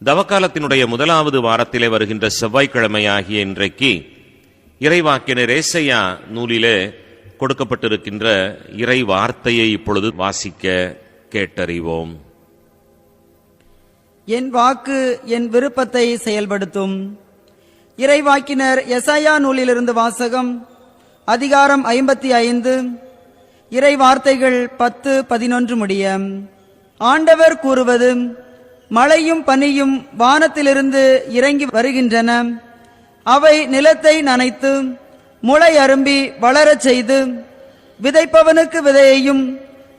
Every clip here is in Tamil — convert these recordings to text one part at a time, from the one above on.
தவக்காலத்தினுடைய முதலாவது வாரத்திலே வருகின்ற செவ்வாய்க்கிழமையாகிய இன்றைக்கு இறைவாக்கினர் ஏசாயா நூலிலே கொடுக்கப்பட்டிருக்கின்ற இறை வார்த்தையை இப்பொழுது வாசிக்க கேட்டறிவோம். என் வாக்கு என் விருப்பத்தை செயல்படுத்தும். இறைவாக்கினர் எசாயா நூலிலிருந்து வாசகம். அதிகாரம் 55, இறை வார்த்தைகள் 10-11 முடிய. ஆண்டவர் கூறுவது: மழையும் பனியும் வானத்திலிருந்து இறங்கி வருகின்றன. அவை நிலத்தை நனைத்து முளை அரும்பி வளரச் செய்து விதைப்பவனுக்கு விதையையும்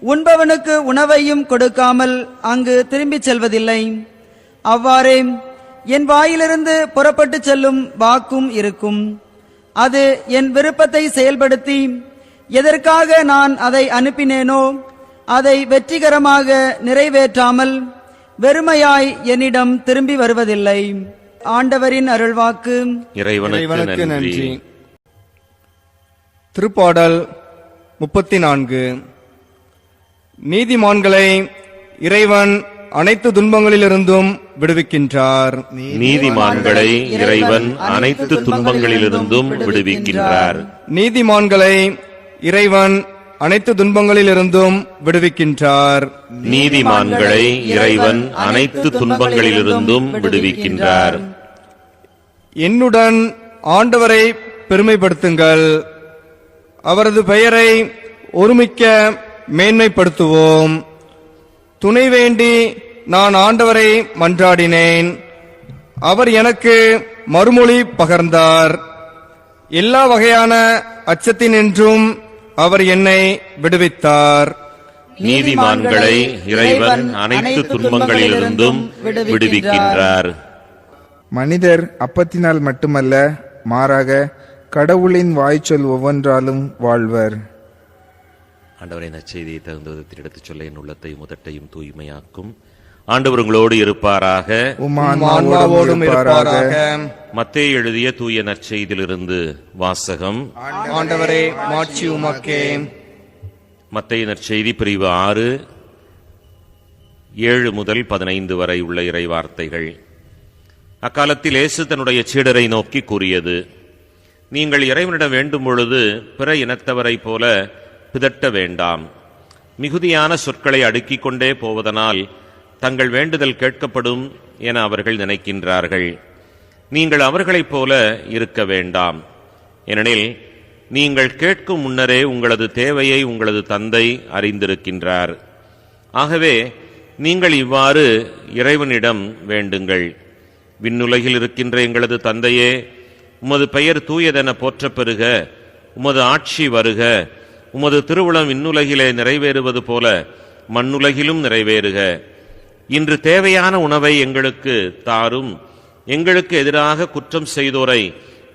உண்பவனுக்கு உணவையும் கொடுக்காமல் அங்கு திரும்பிச் செல்வதில்லை. அவ்வாறே என் வாயிலிருந்து புறப்பட்டு செல்லும் வாக்கும் இருக்கும். அது என் விருப்பத்தை செயல்படுத்தி எதற்காக நான் அதை அனுப்பினேனோ அதை வெற்றிகரமாக நிறைவேற்றாமல் வெறுமையாய் என்னிடம் திரும்பி வருவதில்லை. ஆண்டவரின் அருள்வாக்கு. இறைவனுக்கு நன்றி. திருப்பாடல் 34. நீதிமான்களை இறைவன் அனைத்து துன்பங்களிலிருந்தும் விடுவிக்கின்றார். நீதிமான்களை இறைவன் அனைத்து துன்பங்களிலிருந்தும் விடுவிக்கின்றார். நீதிமான்களை இறைவன் அனைத்து துன்பங்களிலிருந்தும் விடுவிக்கின்றார். நீதிமான்களை இறைவன் அனைத்து துன்பங்களிலிருந்தும் விடுவிக்கின்றார். என்னுடன் ஆண்டவரை பெருமைப்படுத்துங்கள், அவரது பெயரை ஒருமிக்க மேன்மைப்படுத்துவோம். துணை வேண்டி நான் ஆண்டவரை மன்றாடினேன், அவர் எனக்கு மறுமொழி பகர்ந்தார். எல்லா வகையான அச்சத்தினின்றும் அவர் என்னை விடுவித்தார். நீதிமான்களை இறைவன் அனைத்து துன்பங்களிலிருந்தும் விடுவிக்கின்றார். மனிதர் அப்பத்தினால் மட்டுமல்ல, மாறாக கடவுளின் வாய்ச்சொல் ஒவ்வொன்றாலும் வாழ்வர். ஆண்டவரின் நற்செய்தியை தகுந்த விதத்தில் எடுத்துச் சொல்ல என் உள்ளத்தையும் முதட்டையும் தூய்மையாக்கும். ஆண்டவர் உங்களோடு இருப்பாராக. மத்தேயு எழுதிய தூய நற்செய்தியிலிருந்து வாசகம். ஆண்டவரே, மாட்சி உமக்கே. மத்தேயு நற்செய்தி பிரிவு 6, 7 முதல் 15 வரை உள்ள இறை வார்த்தைகள். அக்காலத்தில் இயேசு தன்னுடைய சீடரை நோக்கி கூறியது: நீங்கள் இறைவனிடம் வேண்டும் பொழுது பிற இனத்தவரைப் போல பிதட்ட வேண்டாம். மிகுதியான சொற்களை அடுக்கிக் கொண்டே போவதனால் தங்கள் வேண்டுதல் கேட்கப்படும் என அவர்கள் நினைக்கின்றார்கள். நீங்கள் அவர்களைப் போல இருக்க வேண்டாம். ஏனெனில் நீங்கள் கேட்கும் முன்னரே உங்களது தேவையை உங்களது தந்தை அறிந்திருக்கின்றார். ஆகவே நீங்கள் இவ்வாறு இறைவனிடம் வேண்டுங்கள்: விண்ணுலகில் இருக்கின்ற எங்களது தந்தையே, உமது பெயர் தூயதென போற்றப் பெறுக. உமது ஆட்சி வருக. உமது திருவுளம் விண்ணுலகிலே நிறைவேறுவது போல மண்ணுலகிலும் நிறைவேறுக. இன்று தேவையான உணவை எங்களுக்கு தாரும். எங்களுக்கு எதிராக குற்றம் செய்தோரை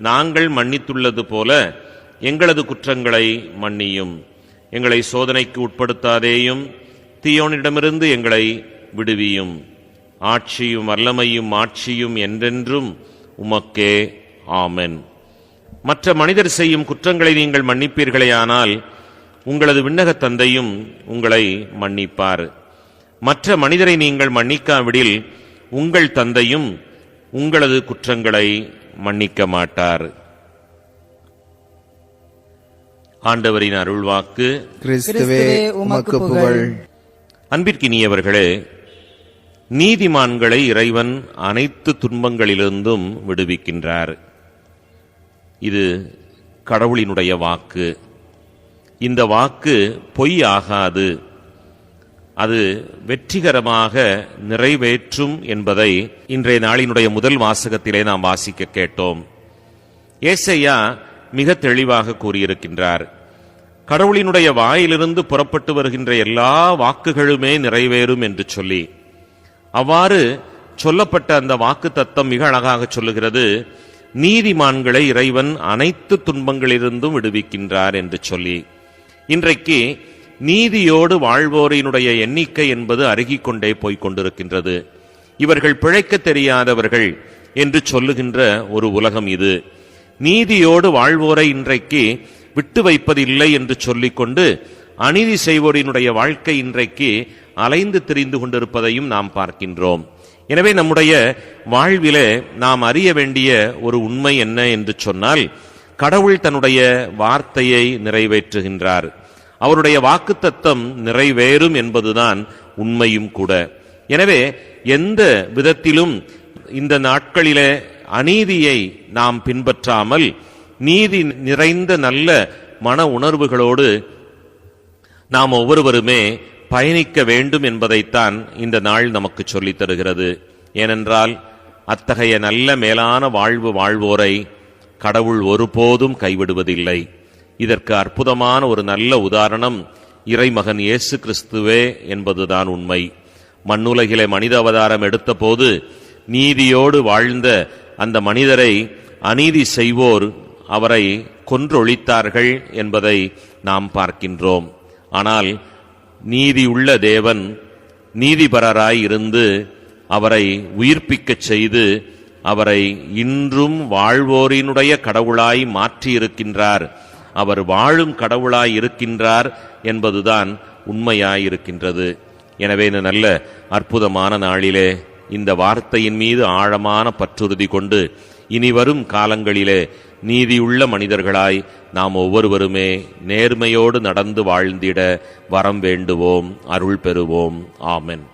நாங்கள் மன்னித்துள்ளது போல எங்களது குற்றங்களை மன்னியும். எங்களை சோதனைக்கு உட்படுத்தாதேயும், தீயோனிடமிருந்து எங்களை விடுவியும். ஆட்சியும் வல்லமையும் ஆட்சியும் என்றென்றும் உமக்கே. ஆமென். மற்ற மனிதர் செய்யும் குற்றங்களை நீங்கள் மன்னிப்பீர்களேயானால் உங்களது விண்ணக தந்தையும் உங்களை மன்னிப்பார். மற்ற மனிதரை நீங்கள் மன்னிக்காவிடில் உங்கள் தந்தையும் உங்களது குற்றங்களை மன்னிக்க மாட்டார். ஆண்டவரின் அருள்வாக்கு. கிறிஸ்துவே உமக்கு புகழ். அன்பிற்கினியவர்களே, நீதிமான்களை இறைவன் அனைத்து துன்பங்களிலிருந்தும் விடுவிக்கின்றார். இது கடவுளினுடைய வாக்கு. இந்த வாக்கு பொய் ஆகாது, அது வெற்றிகரமாக நிறைவேற்றும் என்பதை இன்றைய நாளினுடைய முதல் வாசகத்திலே நாம் வாசிக்க கேட்டோம். ஏசாயா மிக தெளிவாக கூறியிருக்கின்றார். கடவுளினுடைய வாயிலிருந்து புறப்பட்டு வருகின்ற எல்லா வாக்குகளுமே நிறைவேறும் என்று சொல்லி, அவ்வாறு சொல்லப்பட்ட அந்த வாக்கு தத்தம் மிக அழகாக சொல்லுகிறது: நீதிமான்களை இறைவன் அனைத்து துன்பங்களிலிருந்தும் விடுவிக்கின்றார் என்று சொல்லி. இன்றைக்கு நீதியோடு வாழ்வோரினுடைய எண்ணிக்கை என்பது அருகிக் கொண்டே போய்கொண்டிருக்கின்றது. இவர்கள் பிழைக்க தெரியாதவர்கள் என்று சொல்லுகின்ற ஒரு உலகம் இது. நீதியோடு வாழ்வோரை இன்றைக்கு விட்டு வைப்பதில்லை என்று சொல்லிக்கொண்டு அநீதி செய்வோரினுடைய வாழ்க்கை இன்றைக்கு அலைந்து திரிந்து கொண்டிருப்பதையும் நாம் பார்க்கின்றோம். எனவே நம்முடைய வாழ்விலே நாம் அறிய வேண்டிய ஒரு உண்மை என்ன என்று சொன்னால், கடவுள் தன்னுடைய வார்த்தையை நிறைவேற்றுகின்றார். அவருடைய வாக்குத்தத்தம் நிறைவேறும் என்பதுதான் உண்மையும் கூட. எனவே எந்த விதத்திலும் இந்த நாட்களிலே அநீதியை நாம் பின்பற்றாமல் நீதி நிறைந்த நல்ல மன உணர்வுகளோடு நாம் ஒவ்வொருவருமே பயணிக்க வேண்டும் என்பதைத்தான் இந்த நாள் நமக்கு சொல்லித் தருகிறது. ஏனென்றால் அத்தகைய நல்ல மேலான வாழ்வு வாழ்வோரை கடவுள் ஒருபோதும் கைவிடுவதில்லை. இதற்கு அற்புதமான ஒரு நல்ல உதாரணம் இறைமகன் இயேசு கிறிஸ்துவே என்பதுதான் உண்மை. மண்ணுலகிலே மனித அவதாரம் எடுத்த போது நீதியோடு வாழ்ந்த அந்த மனிதரை அநீதி செய்வோர் அவரை கொன்றொழித்தார்கள் என்பதை நாம் பார்க்கின்றோம். ஆனால் நீதியுள்ள தேவன் நீதிபரராய் இருந்து அவரை உயிர்ப்பிக்கச் செய்து அவரை இன்றும் வாழ்வோரினுடைய கடவுளாய் மாற்றியிருக்கின்றார். அவர் வாழும் கடவுளாய் இருக்கின்றார் என்பதுதான் உண்மையாயிருக்கின்றது. எனவே இந்த நல்ல அற்புதமான நாளிலே இந்த வார்த்தையின் மீது ஆழமான பற்றுறுதி கொண்டு இனிவரும் காலங்களிலே நீதியுள்ள மனிதர்களாய் நாம் ஒவ்வொருவருமே நேர்மையோடு நடந்து வாழ்ந்திட வரம் வேண்டுவோம், அருள் பெறுவோம். ஆமென்.